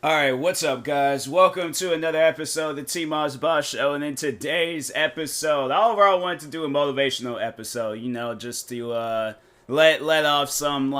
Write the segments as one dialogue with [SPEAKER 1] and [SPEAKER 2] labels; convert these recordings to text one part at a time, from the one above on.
[SPEAKER 1] Alright, what's up, guys? Welcome to another episode of the TMossBoss Show. And in today's episode, overall, I wanted to do a motivational episode, just to let off some,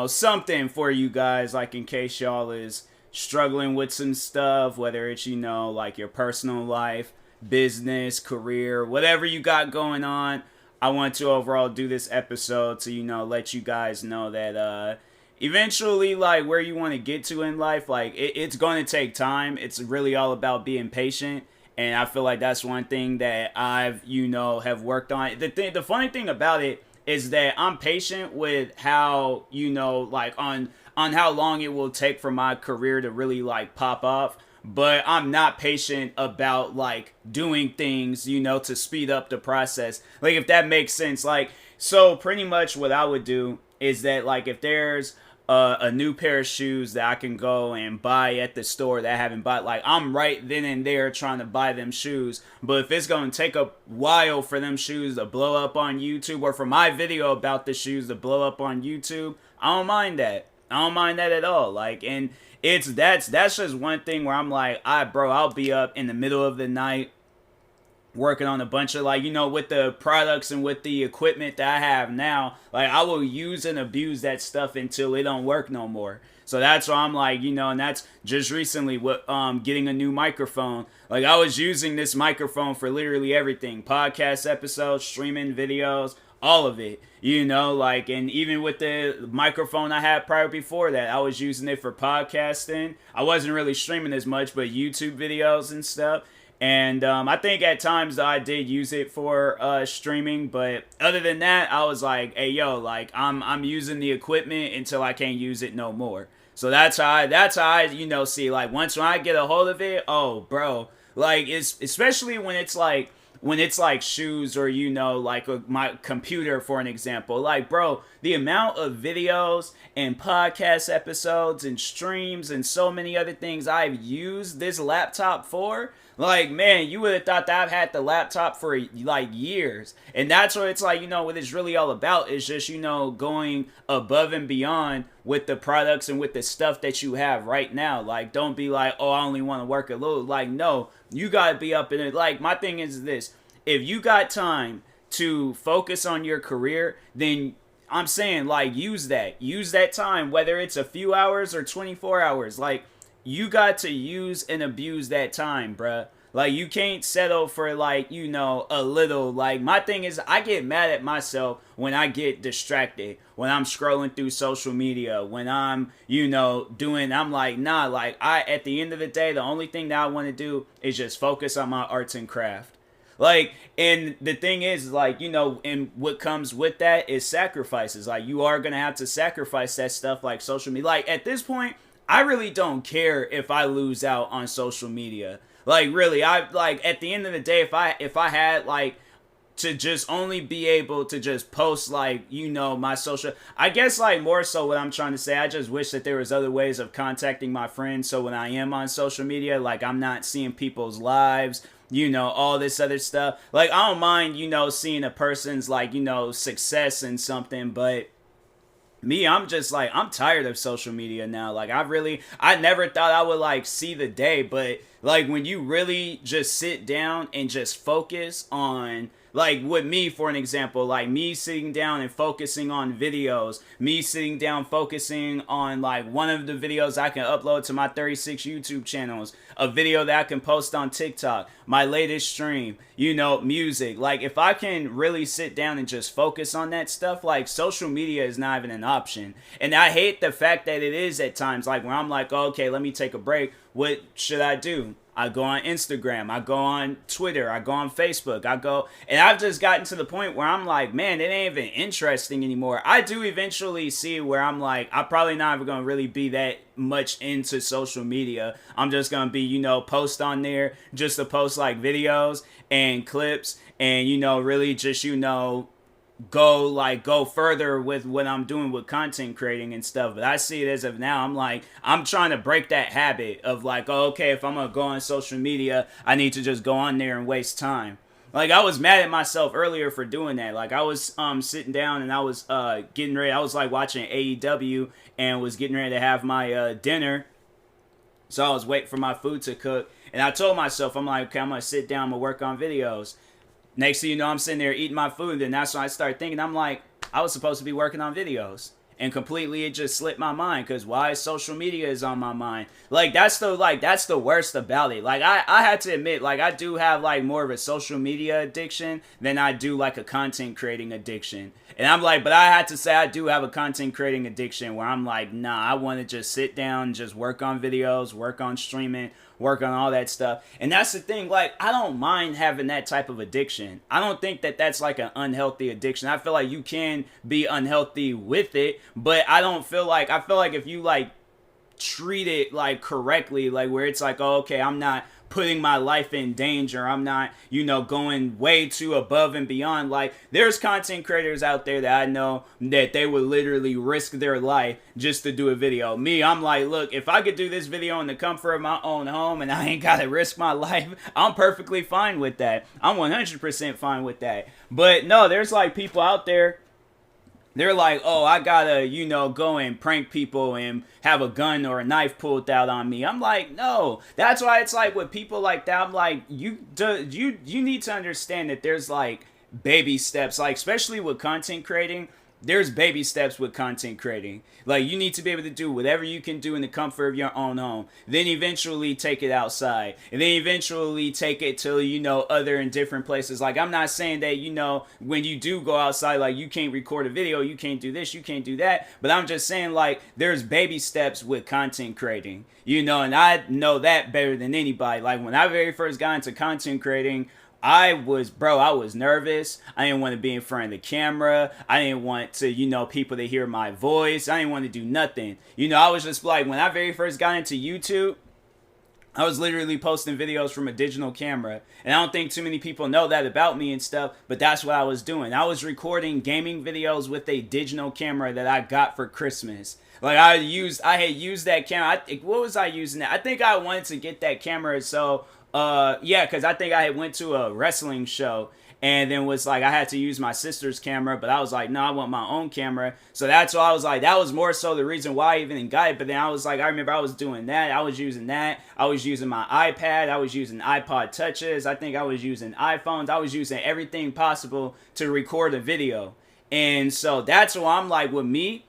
[SPEAKER 1] something for you guys, like in case y'all is struggling with some stuff, whether it's, like your personal life, business, career, whatever you got going on. I want to overall do this episode to, let you guys know that, eventually, like, where you want to get to in life, like, it's going to take time. It's really all about being patient, and I feel like that's one thing that I've have worked on. The funny thing about it is that I'm patient with how, like, on how long it will take for my career to really, like, pop off, but I'm not patient about, like, doing things, to speed up the process, like, if that makes sense. Like, so pretty much what I would do is that, like, if there's a new pair of shoes that I can go and buy at the store that I haven't bought, like, I'm right then and there trying to buy them shoes. But if it's going to take a while for them shoes to blow up on YouTube, or for my video about the shoes to blow up on YouTube, I don't mind that. I don't mind that at all. Like, and that's just one thing where I'm like, I'll be up in the middle of the night working on a bunch of, like, with the products and with the equipment that I have now. Like, I will use and abuse that stuff until it don't work no more. So that's why I'm like, and that's just recently with getting a new microphone. Like, I was using this microphone for literally everything: podcast episodes, streaming videos, all of it. Like, and even with the microphone I had prior before that, I was using it for podcasting. I wasn't really streaming as much, but YouTube videos and stuff. And I think at times I did use it for streaming, but other than that, I was like, hey, yo, like, I'm using the equipment until I can't use it no more. So that's how I see, like, once when I get a hold of it, oh, bro, like, it's especially when it's like shoes, or like my computer, for an example. Like, bro, the amount of videos and podcast episodes and streams and so many other things I've used this laptop for. Like, man, you would have thought that I've had the laptop for, like, years. And that's what it's like, what it's really all about is just, going above and beyond with the products and with the stuff that you have right now. Like, don't be like, oh, I only want to work a little. Like, no, you got to be up in it. Like, my thing is this: if you got time to focus on your career, then I'm saying, like, use that time, whether it's a few hours or 24 hours. Like, you got to use and abuse that time, bruh. Like, you can't settle for, like, a little. Like, my thing is, I get mad at myself when I get distracted, when I'm scrolling through social media, when I'm, I'm like, nah, like, at the end of the day, the only thing that I want to do is just focus on my arts and craft. Like, and the thing is, like, and what comes with that is sacrifices. Like, you are going to have to sacrifice that stuff, like social media. Like, at this point, I really don't care if I lose out on social media. Like, really, like, at the end of the day, if I had, like, to just only be able to just post, like, my social, I guess, like, more so what I'm trying to say, I just wish that there was other ways of contacting my friends, so when I am on social media, like, I'm not seeing people's lives, all this other stuff. Like, I don't mind, seeing a person's, like, success in something, but me, I'm just like, I'm tired of social media now. Like, I never thought I would, like, see the day, but, like, when you really just sit down and just focus on, like, with me, for an example, like, me sitting down and focusing on videos, me sitting down focusing on, like, one of the videos I can upload to my 36 YouTube channels, a video that I can post on TikTok, my latest stream, music. Like, if I can really sit down and just focus on that stuff, like, social media is not even an option. And I hate the fact that it is at times, like, when I'm like, oh, okay, let me take a break. What should I do? I go on Instagram, I go on Twitter, I go on Facebook, and I've just gotten to the point where I'm like, man, it ain't even interesting anymore. I do eventually see where I'm like, I'm probably not even going to really be that much into social media. I'm just going to be, post on there just to post, like, videos and clips and, really just, go further with what I'm doing with content creating and stuff. But I see it as of now, I'm like, I'm trying to break that habit of, like, oh, okay, if I'm gonna go on social media, I need to just go on there and waste time. Like, I was mad at myself earlier for doing that. Like, I was sitting down and I was getting ready. I was, like, watching AEW and was getting ready to have my dinner. So I was waiting for my food to cook, and I told myself, I'm like, okay, I'm gonna sit down, I'm gonna work on videos. Next thing you know, I'm sitting there eating my food, and then that's when I start thinking, I'm like, I was supposed to be working on videos. And completely it just slipped my mind, because why social media is on my mind. That's the worst about it. I had to admit, I do have more of a social media addiction than I do like a content creating addiction. And I'm like, but I had to say I do have a content creating addiction where I'm like, nah, I want to just sit down, just work on videos, work on streaming, work on all that stuff. And that's the thing, I don't mind having that type of addiction. I don't think that that's like an unhealthy addiction. I feel like you can be unhealthy with it, but I feel like if you treat it correctly, where it's oh, okay, I'm not putting my life in danger, I'm not going way too above and beyond. There's content creators out there that I know that they would literally risk their life just to do a video. Me, I'm like, look, if I could do this video in the comfort of my own home and I ain't gotta risk my life, I'm perfectly fine with that. I'm 100% fine with that. But no, there's people out there, they're like, oh, I gotta, go and prank people and have a gun or a knife pulled out on me. I'm like, no. That's why it's with people like that, I'm like, you need to understand that there's baby steps, especially with content creating. There's baby steps with content creating. You need to be able to do whatever you can do in the comfort of your own home. Then eventually take it outside. And then eventually take it to, other and different places. I'm not saying that, when you do go outside, you can't record a video, you can't do this, you can't do that. But I'm just saying, there's baby steps with content creating. And I know that better than anybody. When I very first got into content creating, I was nervous. I didn't want to be in front of the camera. I didn't want to, people to hear my voice. I didn't want to do nothing. I was just when I very first got into YouTube, I was literally posting videos from a digital camera. And I don't think too many people know that about me and stuff, but that's what I was doing. I was recording gaming videos with a digital camera that I got for Christmas. I had used that camera. What was I using that? I think I wanted to get that camera so because I think I had went to a wrestling show and then was I had to use my sister's camera, but I was like, no, I want my own camera. So that's why I was that was more so the reason why I even got it. But then I was I remember I was doing that. I was using that. I was using my iPad. I was using iPod touches. I think I was using iPhones. I was using everything possible to record a video. And so that's why I'm with me,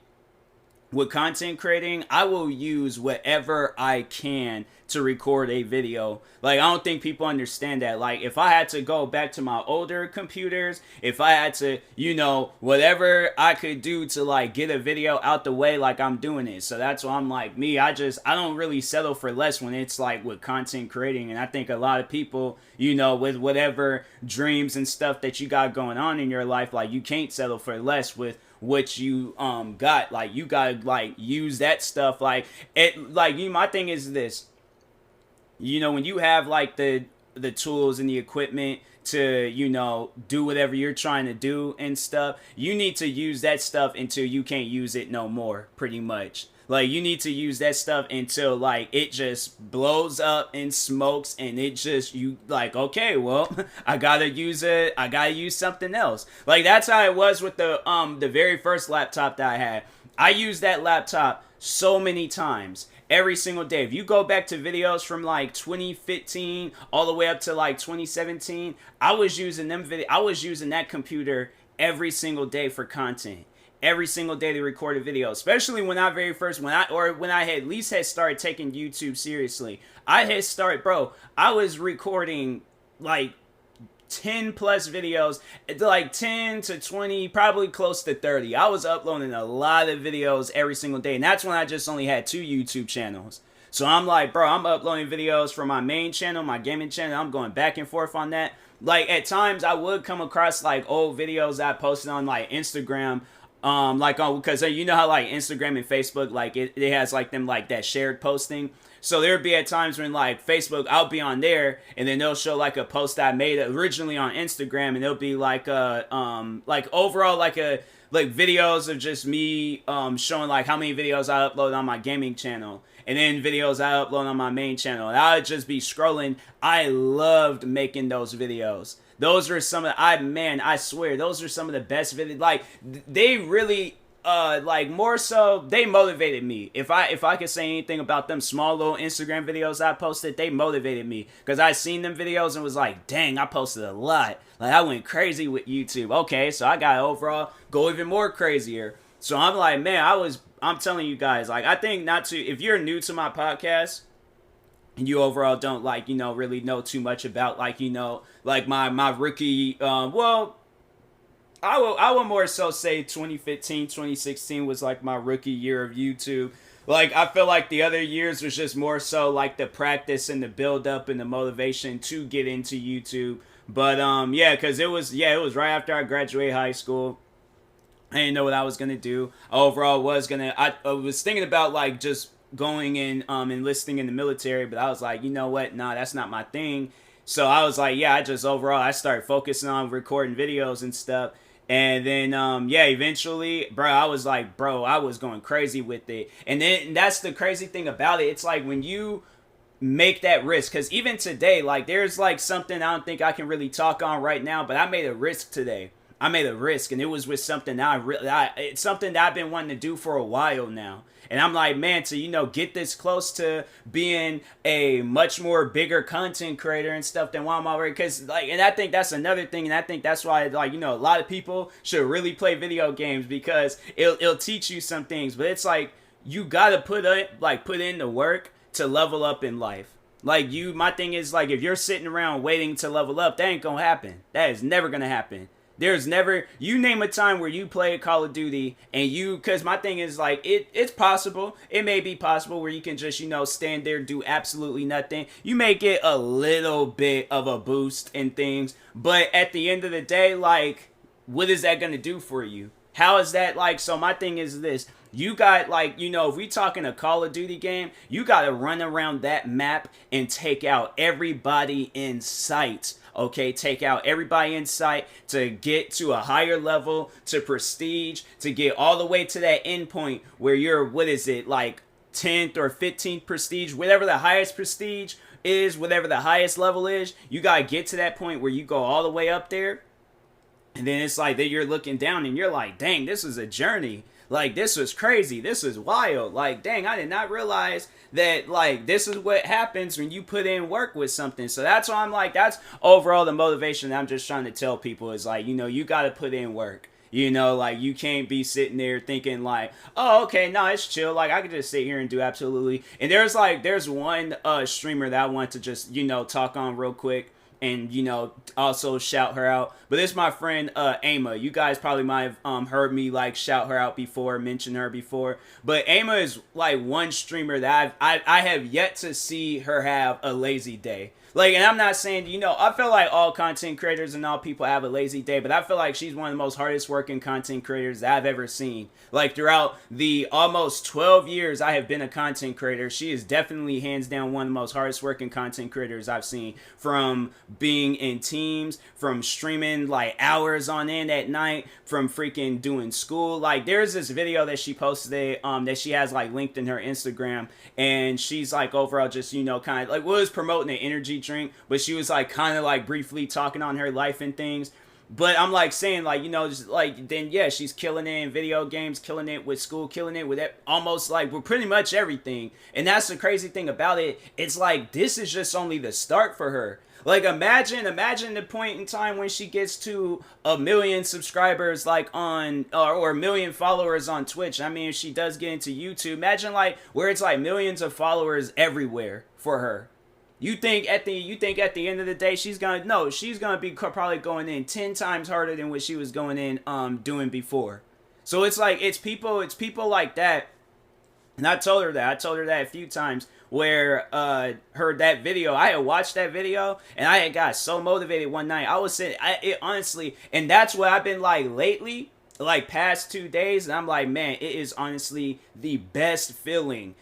[SPEAKER 1] with content creating, I will use whatever I can to record a video. I don't think people understand that. If I had to go back to my older computers, if I had to, whatever I could do to get a video out the way, I'm doing it. So that's why I'm me, I don't really settle for less when it's with content creating. And I think a lot of people, with whatever dreams and stuff that you got going on in your life, you can't settle for less with what you got. You gotta use that stuff. My thing is this, when you have the tools and the equipment to do whatever you're trying to do and stuff, you need to use that stuff until you can't use it no more, pretty much. You need to use that stuff until it just blows up and smokes, and it just okay, well, I gotta use something else. That's how it was with the very first laptop that I had. I used that laptop so many times, every single day. If you go back to videos from 2015 all the way up to 2017, I was using that computer every single day for content. Every single day to record a video, especially when I at least had started taking YouTube seriously. I was recording 10 plus videos, 10 to 20, probably close to 30. I was uploading a lot of videos every single day, and that's when I just only had 2 YouTube channels. So I'm I'm uploading videos from my main channel, my gaming channel. I'm going back and forth on that. At times I would come across old videos I posted on Instagram, because you know how Instagram and Facebook, it has them that shared posting. So there would be at times when Facebook, I'll be on there and then they'll show a post I made originally on Instagram, and it'll be overall videos of just me showing how many videos I upload on my gaming channel, and then videos I upload on my main channel, and I would just be scrolling. I loved making those videos. Those are some of I swear, those are some of the best videos. They really like more so they motivated me. If I could say anything about them small little Instagram videos I posted, they motivated me because I seen them videos and was like, dang, I posted a lot. Like I went crazy with YouTube. Okay, so I got to overall go even more crazier. So I'm like, man, I'm telling you guys, like I think not to, if you're new to my podcast and you overall don't like, really know too much about like, like my rookie, well, I will more so say 2015, 2016 was like my rookie year of YouTube. Like I feel like the other years was just more so like the practice and the build up and the motivation to get into YouTube. But yeah, cuz it was right after I graduated high school. I didn't know what I was going to do. Overall I was thinking about like just going in enlisting in the military, but I was like, you know what? Nah, that's not my thing. So I was like, yeah, I started focusing on recording videos and stuff. And then, yeah, eventually, I was going crazy with it. And then that's the crazy thing about it. It's like when you make that risk, because even today, like there's like something I don't think I can really talk on right now, but I made a risk today. I made a risk, and it was with something that it's something that I've been wanting to do for a while now. And I'm like, man, to, get this close to being a much more bigger content creator and stuff than what I'm already, because, like, and I think that's another thing, and I think that's why, like, a lot of people should really play video games, because it'll teach you some things, but it's like, you gotta put in the work to level up in life. Like, my thing is, like, if you're sitting around waiting to level up, that ain't gonna happen. That is never gonna happen. There's never, you name a time where you play Call of Duty and because my thing is like, it's possible. It may be possible where you can just, stand there, do absolutely nothing. You may get a little bit of a boost in things, but at the end of the day, like, what is that going to do for you? How is that like, so my thing is this. You got like, if we talking a Call of Duty game, you got to run around that map and take out everybody in sight. Okay, take out everybody in sight to get to a higher level, to prestige, to get all the way to that end point where you're, like 10th or 15th prestige, whatever the highest prestige is, whatever the highest level is, you got to get to that point where you go all the way up there. And then it's like that you're looking down and you're like, dang, this is a journey. Like, this was crazy. This is wild. Like, dang, I did not realize that, like, this is what happens when you put in work with something. So that's why I'm like, that's overall the motivation that I'm just trying to tell people is, like, you got to put in work. Like, you can't be sitting there thinking, like, oh, okay, no, it's chill. Like, I could just sit here and do absolutely. And there's one streamer that I want to just, talk on real quick. And, also shout her out. But this is my friend, Ama. You guys probably might have heard me, like, shout her out before, mention her before. But Ama is, like, one streamer that I have yet to see her have a lazy day. Like, and I'm not saying, I feel like all content creators and all people have a lazy day, but I feel like she's one of the most hardest working content creators that I've ever seen. Like, throughout the almost 12 years I have been a content creator, she is definitely hands down one of the most hardest working content creators I've seen. From being in teams, from streaming like hours on end at night, from freaking doing school. Like, there's this video that she posted that she has like linked in her Instagram, and she's like overall just, kind of like was promoting an energy drink, but she was like kind of like briefly talking on her life and things. But I'm like saying, like, just like, then yeah, she's killing it in video games, killing it with school, killing it with almost like with pretty much everything. And that's the crazy thing about it. It's like, this is just only the start for her. Like, imagine the point in time when she gets to 1 million subscribers, like on, or 1 million followers on Twitch. I mean, if she does get into YouTube, imagine like where it's like millions of followers everywhere for her. You think at the end of the day she's gonna be probably going in 10 times harder than what she was going in doing before. So it's like it's people like that. And I told her that a few times where her that video, I had watched that video and I had got so motivated one night. I was sitting, honestly, and that's what I've been like lately. Like past 2 days, and I'm like, man, it is honestly the best feeling.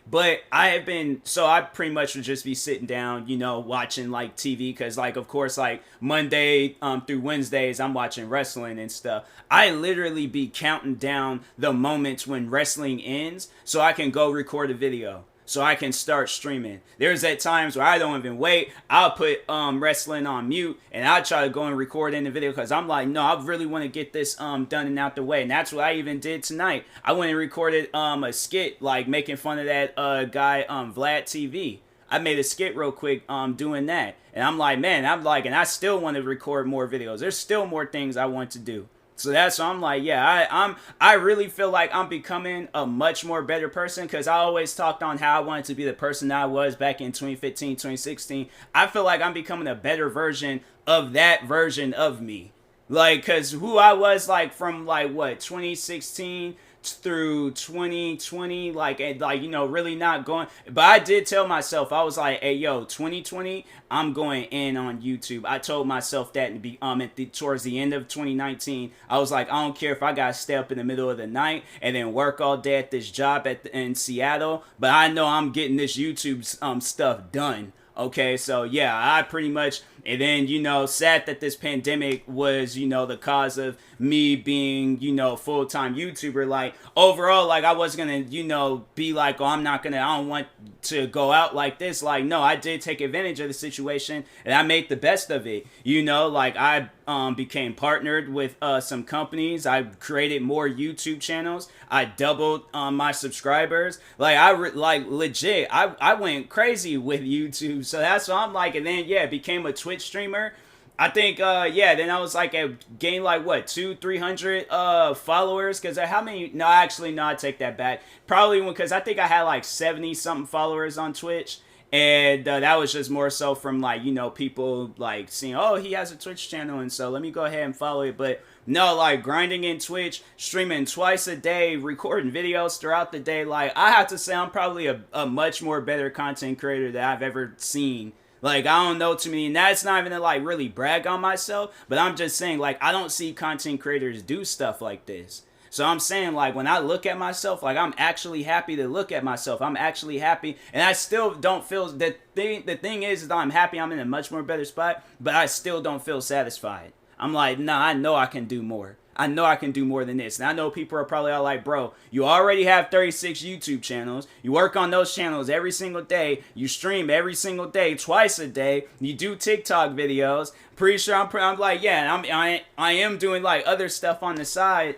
[SPEAKER 1] But I pretty much would just be sitting down, watching like TV, because like, of course, like Monday through Wednesdays, I'm watching wrestling and stuff. I literally be counting down the moments when wrestling ends so I can go record a video. so I can start streaming. There's at times where I don't even wait. I'll put wrestling on mute and I'll try to go and record in the video because I'm like, no, I really want to get this done and out the way. And that's what I even did tonight. I went and recorded a skit like making fun of that guy Vlad TV. I made a skit real quick doing that. And I'm like, man, and I still want to record more videos. There's still more things I want to do. So that's why I'm like, yeah, I really feel like I'm becoming a much more better person because I always talked on how I wanted to be the person that I was back in 2015, 2016. I feel like I'm becoming a better version of that version of me. Like, because who I was, like, from, like, what, 2016 through 2020, like, you know, really not going. But I did tell myself, I was like, hey, yo, 2020, I'm going in on YouTube. I told myself that to be towards the end of 2019. I was like, I don't care if I got to stay up in the middle of the night and then work all day at this job in Seattle, but I know I'm getting this YouTube stuff done. Okay, so yeah, I pretty much, and then, you know, sad that this pandemic was, you know, the cause of me being, you know, full-time YouTuber. Like, overall, like, I wasn't gonna, you know, be like, oh, I don't want to go out like this. Like, no, I did take advantage of the situation, and I made the best of it. You know, like, I became partnered with some companies. I created more YouTube channels. I doubled my subscribers. Like, legit, I went crazy with YouTube. So that's what I'm like. And then, yeah, became a Twitch streamer. I think, then I was like, gained like, what, 200-300 followers? Because how many? No, actually, no, I take that back. Probably because I think I had like 70-something followers on Twitch. And that was just more so from, like, you know, people, like, seeing, oh, he has a Twitch channel, and so let me go ahead and follow it. But no, like, grinding in Twitch, streaming twice a day, recording videos throughout the day. Like, I have to say I'm probably a much more better content creator that I've ever seen. Like, I don't know too many, and that's not even to, like, really brag on myself, but I'm just saying, like, I don't see content creators do stuff like this. So I'm saying, like, when I look at myself, like, I'm actually happy to look at myself. I'm actually happy, and I still don't feel, the thing is that I'm happy I'm in a much more better spot, but I still don't feel satisfied. I'm like, nah, I know I can do more. I know I can do more than this. And I know people are probably all like, bro, you already have 36 YouTube channels. You work on those channels every single day. You stream every single day, twice a day. You do TikTok videos. Pretty sure I'm like, yeah, I am doing, like, other stuff on the side.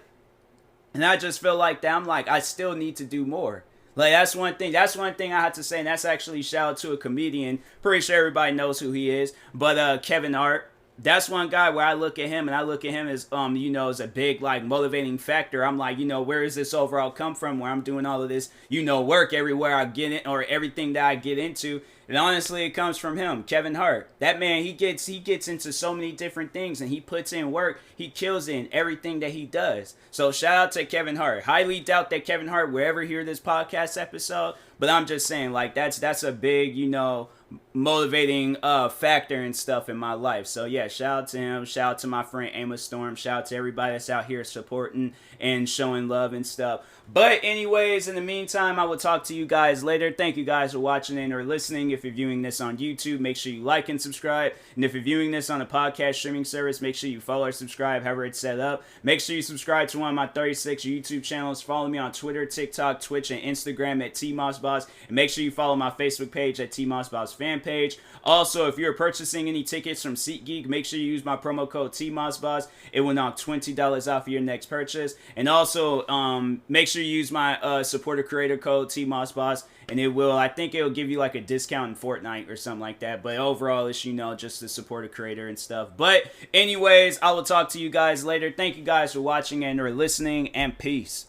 [SPEAKER 1] And I just feel like that I'm like, I still need to do more. Like, that's one thing I have to say, and that's actually shout out to a comedian. Pretty sure everybody knows who he is. But Kevin Hart. That's one guy where I look at him as, you know, as a big, like, motivating factor. I'm like, you know, where does this overall come from where I'm doing all of this, you know, work everywhere I get in, or everything that I get into. And honestly, it comes from him, Kevin Hart. That man, he gets into so many different things, and he puts in work. He kills in everything that he does. So shout out to Kevin Hart. Highly doubt that Kevin Hart will ever hear this podcast episode, but I'm just saying, like, that's a big, you know, motivating factor and stuff in my life. So yeah, shout out to him. Shout out to my friend Amos Storm. Shout out to everybody that's out here supporting and showing love and stuff. But anyways, in the meantime, I will talk to you guys later. Thank you guys for watching and or listening. If you're viewing this on YouTube, make sure you like and subscribe. And if you're viewing this on a podcast streaming service, make sure you follow or subscribe, however it's set up. Make sure you subscribe to one of my 36 YouTube channels. Follow me on Twitter, TikTok, Twitch, and Instagram at TMossBoss. And make sure you follow my Facebook page at TMossBoss fan page. Also, if you're purchasing any tickets from SeatGeek, make sure you use my promo code TMossBoss. It will knock $20 off of your next purchase. And also, make sure you use my supporter creator code TMossBoss, and I think it'll give you like a discount in Fortnite or something like that. But overall, it's, you know, just to support a creator and stuff. But anyways, I will talk to you guys later. Thank you guys for watching and or listening, and peace.